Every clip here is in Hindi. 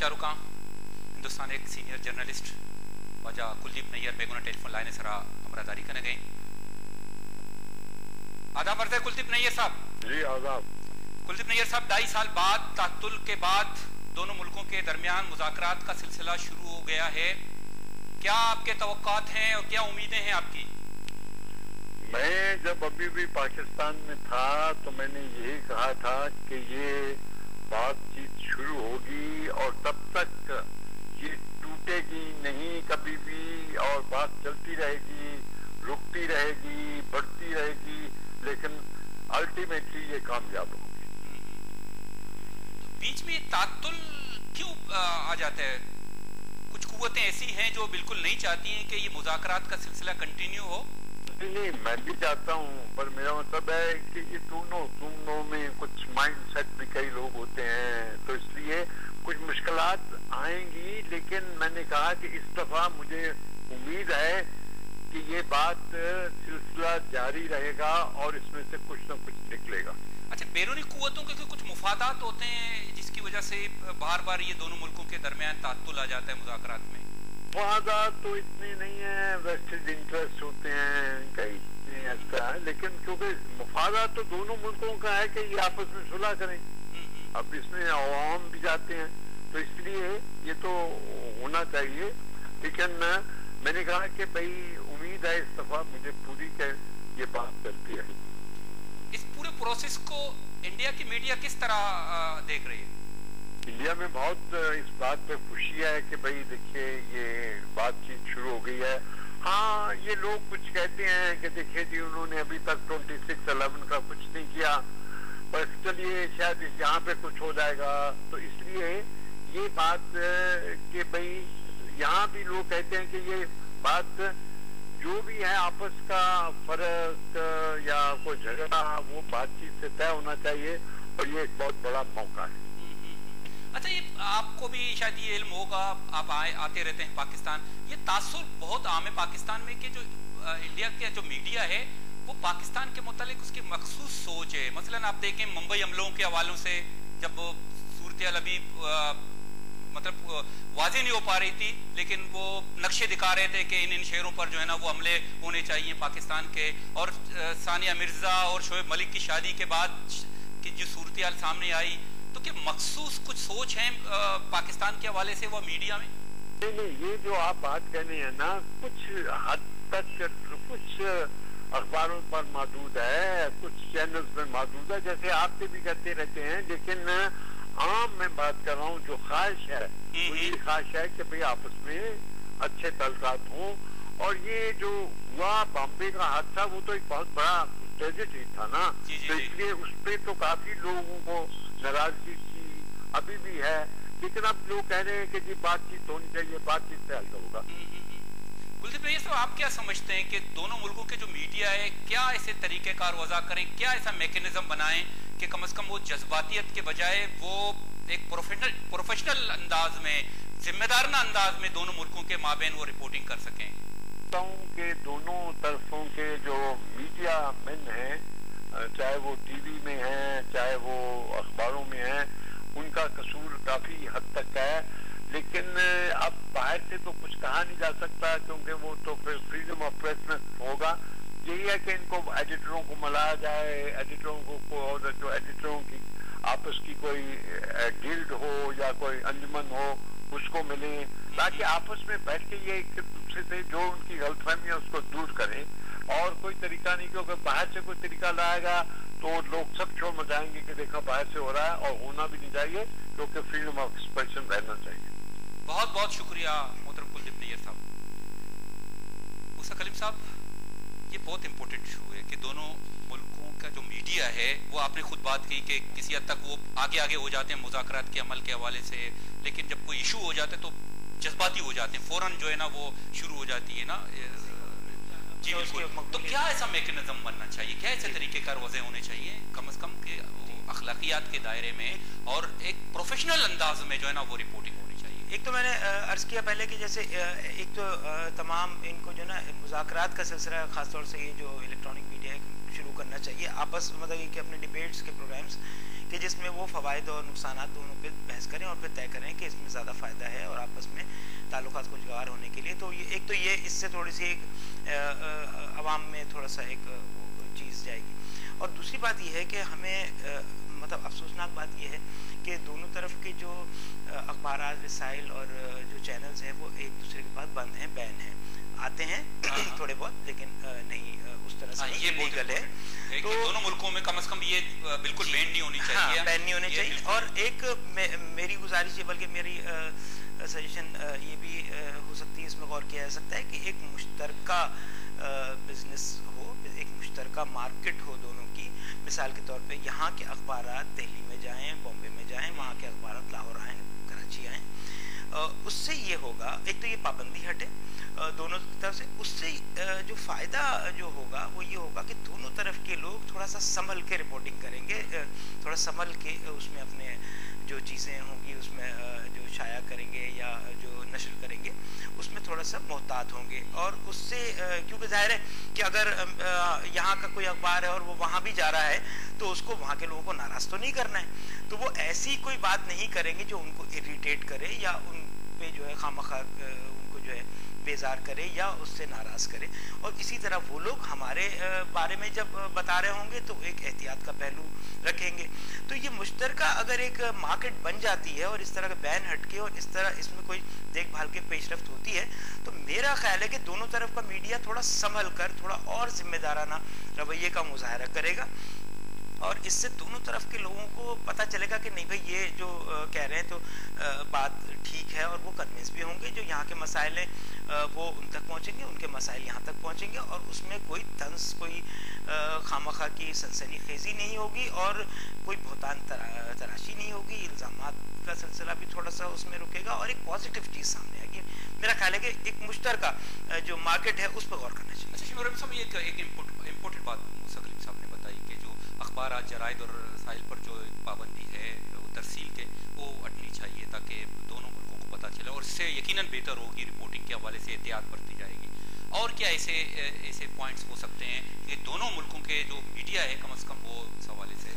विचारों का हिंदुस्तान एक सीनियर जर्नलिस्ट वजा कुलदीप नैयर बेगुना टेलीफोन लाइन सरा अमरादारी करने गए। आदाब अर्ज़ है कुलदीप नैयर साहब। जी आदाब। कुलदीप नैयर साहब, 2.5 साल बाद तातुल के बाद दोनों मुल्कों के दरमियान मुज़ाकरात का सिलसिला शुरू हो गया है। क्या आपके तवक्कात हैं और क्या उम्मीदें हैं आपकी? मैं जब अभी भी पाकिस्तान में था तो मैंने यही कहा था कि ये बातचीत शुरू होगी और तब तक ये टूटेगी नहीं कभी भी, और बात चलती रहेगी, रुकती रहेगी, बढ़ती रहेगी, लेकिन अल्टीमेटली ये कामयाब होगी। तो बीच में तातुल क्यों आ जाता है? कुछ कुव्वतें ऐसी हैं जो बिल्कुल नहीं चाहती हैं कि ये मुज़ाकरात का सिलसिला कंटिन्यू हो। नहीं, मैं भी चाहता हूँ, पर मेरा मतलब है कि ये दोनों में कुछ माइंडसेट भी कई लोग होते हैं, तो इसलिए कुछ मुश्किलात आएंगी, लेकिन मैंने कहा कि इस दफा मुझे उम्मीद है कि ये बात सिलसिला जारी रहेगा और इसमें से कुछ न कुछ निकलेगा। अच्छा, बैरूनी कुव्वतों के कुछ मुफादात होते हैं जिसकी वजह से बार बार ये दोनों मुल्कों के दरमियान तात्तुल आ जाता है मुज़ाकरात में? मुफादात तो इतने नहीं है, वेस्टेड इंटरेस्ट होते हैं कई ऐसा है, लेकिन क्योंकि मुफादात तो दोनों मुल्कों का है कि ये आपस में सुलह करें। अब इसमें अवाम भी जाते हैं, तो इसलिए ये तो होना चाहिए, लेकिन मैंने कहा कि भाई उम्मीद है इस दफा मुझे पूरी ये बात चलती है। इस पूरे प्रोसेस को इंडिया की मीडिया किस तरह देख रही है? इंडिया में बहुत इस बात पे खुशी है कि भाई देखिए ये बातचीत शुरू हो गई है। हाँ, ये लोग कुछ कहते हैं कि देखिए जी उन्होंने अभी तक 26/11 का कुछ नहीं किया, पर चलिए शायद यहाँ पे कुछ हो जाएगा, तो इसलिए ये बात कि भाई यहाँ भी लोग कहते हैं कि ये बात जो भी है आपस का फर्क या कोई झगड़ा वो बातचीत से तय होना चाहिए, और ये एक बहुत बड़ा मौका है। अच्छा, ये आपको भी शायद ये इल्म होगा, आप आते रहते हैं पाकिस्तान, ये तासुर बहुत आम है पाकिस्तान में कि जो इंडिया के जो मीडिया है वो पाकिस्तान के मुतालिक उसकी मखसूस सोच है। मसलन आप देखें मुंबई हमलों के हवालों से जब सूरत अभी मतलब वाज़ेह नहीं हो पा रही थी, लेकिन वो नक्शे दिखा रहे थे कि इन शहरों पर जो है ना वो हमले होने चाहिए पाकिस्तान के, और सानिया मिर्जा और शोएब मलिक की शादी के बाद की जो सूरत सामने आई, तो क्या मखसूस कुछ सोच है पाकिस्तान के हवाले से वो मीडिया में? नहीं, ये जो आप बात कह रहे हैं ना, कुछ हद तक कुछ अखबारों पर मौजूद है, कुछ चैनल्स में मौजूद है, जैसे आपसे भी करते रहते हैं, लेकिन आम मैं बात कर रहा हूँ जो ख्वाहिश है वो ये ख्वाहिश है कि भाई आपस में अच्छे तल्कात हों। और ये जो हुआ बॉम्बे का हादसा, वो तो एक बहुत बड़ा ट्रेजेडी था ना, तो इसलिए उस पर तो काफी लोगों को नाराजगी थी, अभी भी है, लेकिन अब लोग कह रहे हैं कि जी बातचीत होनी चाहिए, बातचीत से हल होगा। कुलदीप भैया साहब, आप क्या समझते हैं कि दोनों मुल्कों के जो मीडिया है क्या ऐसे तरीकेकार वज़ा करें, क्या ऐसा मैकेनिज्म बनाएं कि कम से कम वो जज्बातियत के बजाय वो एक प्रोफेशनल अंदाज में, जिम्मेदाराना अंदाज में दोनों मुल्कों के माबैन वो रिपोर्टिंग कर सकें? कि दोनों तरफों के जो मीडिया मैन हैं, चाहे वो टीवी में हैं चाहे वो अखबारों में हैं, उनका कसूर काफी हद तक है, लेकिन अब बाहर से तो कुछ कहा नहीं जा सकता, क्योंकि वो तो फिर फ्रीडम ऑफ प्रेस में होगा। यही है कि इनको एडिटरों को मिलाया जाए, एडिटरों को और जो एडिटरों की आपस की कोई गिल्ड हो या कोई अंजुमन हो उसको मिले, ताकि आपस में बैठ के ये एक दूसरे से जो उनकी गलतफहमी है उसको दूर करें। और कोई तरीका नहीं, क्योंकि बाहर से कोई तरीका लाएगा तो लोग सब छोड़ मचाएंगे कि देखा बाहर से हो रहा है, और होना भी नहीं चाहिए, क्योंकि फ्रीडम ऑफ एक्सप्रेशन रहना चाहिए। बहुत बहुत शुक्रिया मोहतरम कुलदीप नैयर साहब। मूसा कलीम साहब, ये बहुत इम्पोर्टेंट इशू है कि दोनों मुल्कों का जो मीडिया है, वो आपने खुद बात की कि किसी हद तक वो आगे हो जाते हैं मुज़ाकरात के अमल के हवाले से, लेकिन जब कोई इशू हो जाता है तो जज्बाती हो जाते हैं, फौरन जो है ना वो शुरू हो जाती है ना। जी बिल्कुल, तो क्या ऐसा मैकेनिज्म बनना चाहिए, क्या ऐसे तरीकेकार वज़े होने चाहिए कम से कम के अखलाकियात के दायरे में, और एक प्रोफेशनल अंदाज में जो है ना वो रिपोर्टिंग होनी चाहिए? एक तो मैंने अर्ज़ किया पहले कि जैसे एक तो तमाम इनको जो ना मुज़ाकरात का सिलसिला ख़ासतौर से ये जो इलेक्ट्रॉनिक मीडिया है शुरू करना चाहिए आपस मतलब ये कि अपने डिबेट्स के प्रोग्राम्स कि जिसमें वो फ़वाइद और नुकसानात दोनों पे बहस करें और फिर तय करें कि इसमें ज़्यादा फ़ायदा है और आपस में ताल्लुकात खुशगवार होने के लिए। तो ये एक तो ये इससे थोड़ी सी एक आवाम में थोड़ा सा एक वो चीज़ जाएगी। और दूसरी बात ये है कि हमें मतलब अफसोसनाक बात यह है कि दोनों तरफ के जो अखबारात रसाइल और जो चैनल्स हैं वो एक दूसरे के पास बंद हैं, बैन हैं, आते हैं थोड़े बहुत लेकिन नहीं उस तरह से ये लीगल है। तो दोनों मुल्कों में कम से कम ये बिल्कुल बैन नहीं होनी चाहिए। हाँ, बैन नहीं होनी चाहिए। और एक मेरी गुजारिश है बल्कि मेरी सजेशन ये भी हो सकती है, इसमें गौर किया जा सकता है कि एक मुश्तरका बिजनेस हो, एक मुश्तरका मार्केट हो दोनों की। मिसाल के तौर पे यहाँ के अखबारात दिल्ली में जाएं, बॉम्बे में जाएं, वहाँ के अखबारात लाहौर आएँ, कराची आएँ। उससे ये होगा, एक तो ये पाबंदी हटे दोनों तरफ से, उससे जो फ़ायदा जो होगा वो ये होगा कि दोनों तरफ के लोग थोड़ा सा संभल के रिपोर्टिंग करेंगे, थोड़ा संभल के उसमें अपने जो चीज़ें होंगी उसमें जो शाया करेंगे या जो नशर करेंगे उसमें थोड़ा सा मोहतात होंगे। और उससे क्योंकि जाहिर है कि अगर यहाँ का कोई अखबार है और वो वहाँ भी जा रहा है तो उसको वहाँ के लोगों को नाराज़ तो नहीं करना है, तो वो ऐसी कोई बात नहीं करेंगे जो उनको इरिटेट करे या उन पे जो है खामखा उनको जो है बेजार करे या उससे नाराज़ करे। और इसी तरह वो लोग हमारे बारे में जब बता रहे होंगे तो एक एहतियात का पहलू रखेंगे। तो ये मुश्तरका अगर एक मार्केट बन जाती है और इस तरह का बैन हटके और इस तरह इसमें कोई देखभाल की पेशरफ्त होती है तो मेरा ख्याल है कि दोनों तरफ का मीडिया थोड़ा संभल कर थोड़ा और जिम्मेदाराना रवैये का मुजाहरा करेगा और इससे दोनों तरफ के लोगों को पता चलेगा कि नहीं भाई ये जो कह रहे हैं तो बात ठीक है, और वो कन्विंस भी होंगे। जो यहाँ के मसाइल हैं वो उन तक पहुँचेंगे, उनके मसाइल यहाँ तक पहुँचेंगे और उसमें कोई तंज कोई खामखा की सनसनीखेज़ी नहीं होगी और कोई बहुतान तराशी नहीं होगी, इल्ज़ामात का सिलसिला भी थोड़ा सा उसमें रुकेगा और एक पॉजिटिव चीज़ सामने आएगी। मेरा ख्याल है कि एक मुश्तरका जो मार्केट है उस पर गौर करना चाहिए। अच्छा शिमोरम साहब, एक इम्पोर्टेंट बात मूसा कलीम साहब ने बताई कि जो अखबार जराइद और रसाइल पर जो पाबंदी है वो तरसील के वो हटनी चाहिए ताकि दोनों मुल्कों को पता चले और इससे यकीनन बेहतर होगी, रिपोर्टिंग के हवाले से एहतियात बरती जाएगी। और क्या ऐसे पॉइंट्स हो सकते हैं कि दोनों मुल्कों के जो मीडिया है कम से कम वो इस हवाले से?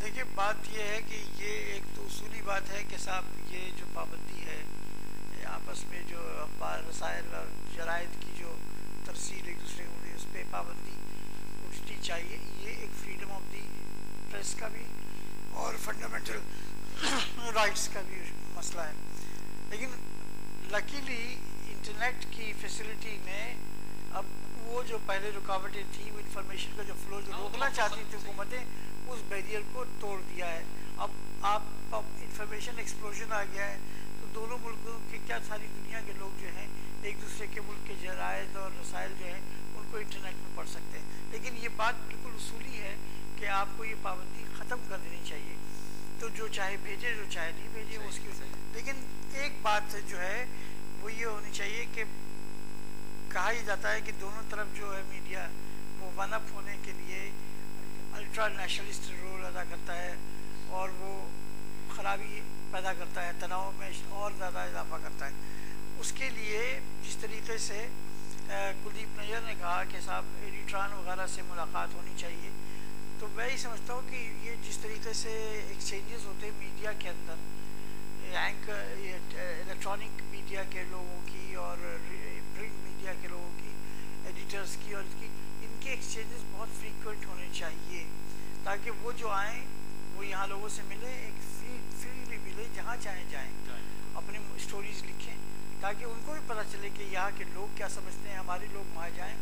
देखिए बात यह है कि ये एक तो उसूली बात है कि साहब ये जो पाबंदी है आपस में जो अखबार रसाइल और जराइद की जो तरसील एक दूसरे को उस पर पाबंदी उठनी चाहिए। ये एक फ्रीडम ऑफ दी प्रेस का भी और फंडामेंटल राइट्स का भी मसला है। लेकिन लकीली इंटरनेट की फैसिलिटी ने अब वो जो पहले रुकावटें थी वो इंफॉर्मेशन का जो फ्लो जो रोकना चाहती थी हुकूमतें उस बैरियर को तोड़ दिया है। अब इंफॉर्मेशन एक्सप्लोजन आ गया है तो दोनों मुल्कों के क्या सारी दुनिया के लोग जो हैं एक दूसरे के मुल्क के जराइद और रसाइल जो हैं उनको इंटरनेट में पढ़ सकते हैं। लेकिन ये बात बिल्कुल उसूली है कि आपको ये पाबंदी ख़त्म कर देनी चाहिए। तो जो चाहे भेजे जो चाहे नहीं भेजे उसकी। लेकिन एक बात जो है वो ये होनी चाहिए कि कहा ही जाता है कि दोनों तरफ जो है मीडिया वो वन अप होने के लिए अल्ट्रा नेशनलिस्ट रोल अदा करता है और वो खराबी पैदा करता है, तनाव में और ज़्यादा इजाफा करता है। उसके लिए जिस तरीके से कुलदीप नैयर ने कहा कि साहब एडिट्रान वगैरह से मुलाकात होनी चाहिए, तो मैं ही समझता हूँ कि ये जिस तरीके से एक्सचेंजेस होते हैं मीडिया के अंदर इलेक्ट्रॉनिक मीडिया के लोगों की और प्रिंट मीडिया के लोगों की, एडिटर्स की और इनके एक्सचेंजेस बहुत फ्रीक्वेंट होने चाहिए ताकि वो जो आएँ वो यहाँ लोगों से मिले, एक फ्रीली मिले, जहाँ चाहे जाएँ, अपनी स्टोरीज लिखें ताकि उनको भी पता चले कि यहाँ के लोग क्या समझते हैं, हमारे लोग वहाँ जाएँ।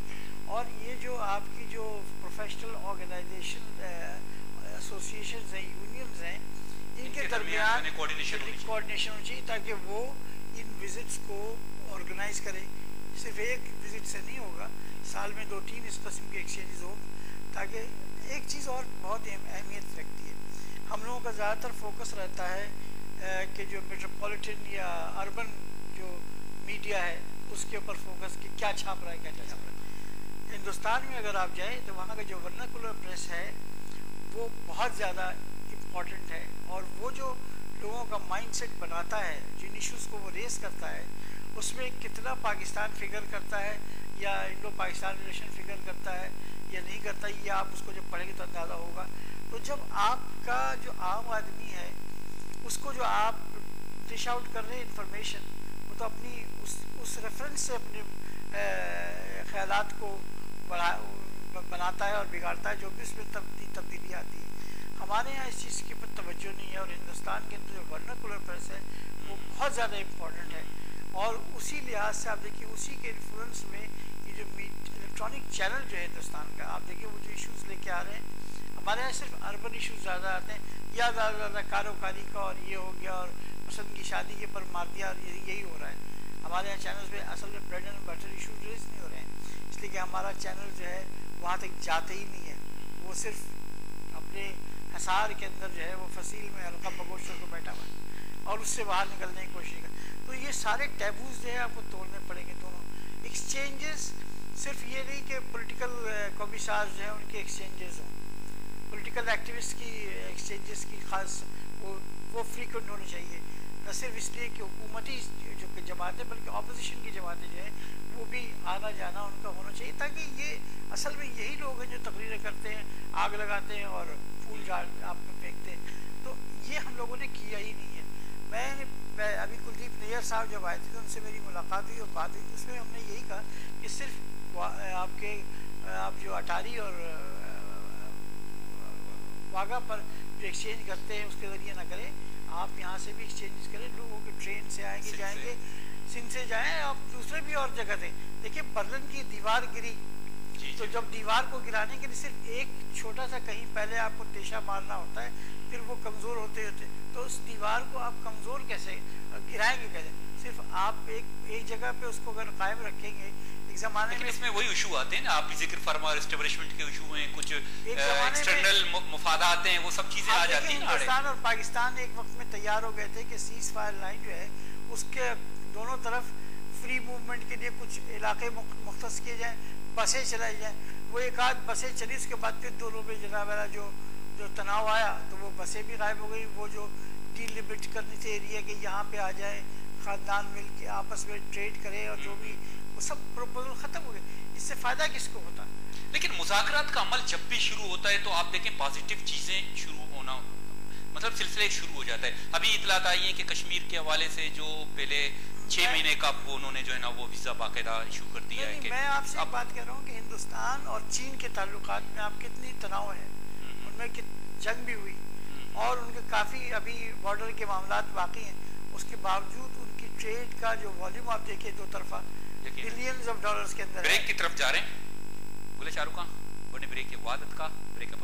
और ये जो आपकी जो प्रोफेशनल ऑर्गेनाइजेशन एसोसिएशंस हैं, यूनियंस हैं, इनके दरमियान कोऑर्डिनेशन होनी चाहिए ताकि वो इन विजिट्स को ऑर्गेनाइज करें। सिर्फ एक विजिट से नहीं होगा, साल में 2-3 इस किस्म के एक्सचेंजेस हों ताकि एक चीज़ और बहुत अहमियत रखती है। हम लोगों का ज़्यादातर फोकस रहता है कि जो मेट्रोपॉलिटन या अर्बन जो मीडिया है उसके ऊपर फोकस कि क्या छाप रहा है क्या नहीं छाप रहा है। हिंदुस्तान में अगर आप जाएँ तो वहाँ का जो वर्नाकुलर प्रेस है वो बहुत ज़्यादा इम्पॉर्टेंट है, और वो जो लोगों का माइंडसेट बनाता है, जिन इश्यूज़ को वो रेस करता है, उसमें कितना पाकिस्तान फिगर करता है या इंडो पाकिस्तान रिलेशन फिगर करता है या नहीं करता, ये आप उसको जब पढ़ेंगे तो अंदाज़ा होगा। तो जब आपका जो आम आदमी है उसको जो आप डिश आउट कर रहे हैं इन्फॉर्मेशन, वो तो अपनी उस रेफरेंस से अपने ख्यालात को बनाता है और बिगाड़ता है, जो भी उसमें तब्दीली आती है। हमारे यहाँ इस चीज़ के ऊपर तवज्जो नहीं है, और हिंदुस्तान के अंदर जो वर्नाकुलर प्रेस है वो बहुत ज़्यादा इम्पोर्टेंट है। और उसी लिहाज से आप देखिए, उसी के इन्फ्लुएंस में ये जो इलेक्ट्रॉनिक चैनल जो है हिंदुस्तान का, आप देखिए वो जो इश्यूज़ लेके आ रहे हैं, हमारे यहाँ सिर्फ अर्बन इश्यूज़ ज़्यादा आते हैं, या ज़्यादा कारोबारी का और ये हो गया, और पसंद की शादी के पर मार दिया, और यही हो रहा है। हमारे यहाँ चैनल्स पे असल में bread and butter issues raise नहीं हो रहे हैं, इसलिए कि हमारा चैनल जो है वहाँ तक जाते ही नहीं है। वो सिर्फ अपने हसार के अंदर जो है वो फसील में हल्का बगोशों को बैठा हुआ है और उससे बाहर निकलने की कोशिश कर। तो ये सारे टैबूज जो है आपको तोड़ने पड़ेंगे। दोनों एक्सचेंजेस सिर्फ ये नहीं कि पॉलिटिकल कॉमिसार जो है उनके एक्सचेंजेस हों, पॉलिटिकल एक्टिविस्ट की एक्सचेंजेस की खास वो फ्रीक्वेंट होनी चाहिए, न सिर्फ इसलिए कि हुकूमती जो जमातें बल्कि अपोजिशन की जमातें जो है वो भी आना जाना उनका होना चाहिए, ताकि ये असल में यही लोग हैं जो तकरीरें करते हैं, आग लगाते हैं और फूल आप में फेंकते हैं। तो ये हम लोगों ने किया ही नहीं है। मैं अभी कुलदीप नैयर साहब जब आए थे तो उनसे मेरी मुलाकात हुई और बात हुई, उसमें हमने यही कहा कि सिर्फ आप जो अटारी और वाघा पर जो एक्सचेंज करते हैं उसके ज़रिए ना करें, आप यहाँ से भी एक्सचेंज करें। लोगों के ट्रेन से आएंगे जाएंगे, सिंध से जाएं, आप दूसरे भी और जगह दें। देखिए बर्लिन की दीवार गिरी, तो जब दीवार को गिराने के लिए सिर्फ एक छोटा सा कहीं पहले आपको तेशा मारना होता है, फिर वो कमज़ोर होते होते, तो उस दीवार को आप कमज़ोर कैसे गिराएंगे कैसे? सिर्फ आप एक जगह पे उसको अगर कायम रखेंगे। एक ज़माने में इसमें वही इशू आते हैं ना, आप जिक्र फरमा, एस्टेब्लिशमेंट के इशू हैं, कुछ एक्सटर्नल मुफादात हैं, वो सब चीज़ें आ जाती हैं। हिंदुस्तान और पाकिस्तान एक वक्त में तैयार हो गए थे कि सीज फायर लाइन जो है उसके दोनों तरफ फ्री मूवमेंट के लिए कुछ इलाके मुख्तस किए जाएँ, बसें चलाई जाएँ। वो एक आध बसें चली, उसके बाद फिर दोनों में जनाब वाला जो तनाव आया तो वो बसें भी गायब हो गई। वो जो डिलिमिट करनी थी एरिया के, यहाँ पे आ जाए, ख़ानदान मिल के आपस में ट्रेड करें और जो भी, वो सब प्रपोजल ख़त्म हो गए। इससे फ़ायदा किसको होता? लेकिन मुज़ाकरात का अमल जब भी शुरू होता है तो आप देखें पॉजिटिव चीज़ें शुरू होना, मतलब सिलसिले शुरू हो जाता है। अभी इतलात आई है कि कश्मीर के हवाले से जो पहले 6 महीने का वो उन्होंने जो है ना वो वीज़ा बाकायदा इशू कर दिया है। मैं आपसे अब बात कर रहा हूँ कि हिंदुस्तान और चीन के ताल्लुकात में आप कितनी तनाव है, उनमें जंग भी हुई और उनके काफ़ी अभी बॉर्डर के मामलात बाकी हैं, उसके बावजूद उनकी ट्रेड का जो वॉल्यूम आप देखिए दो तरफा बिलियंस ऑफ डॉलर्स के अंदर। ब्रेक की तरफ जा रहे हैं, बोले शाहरुख खान बने ब्रेक के वादत का ब्रेक का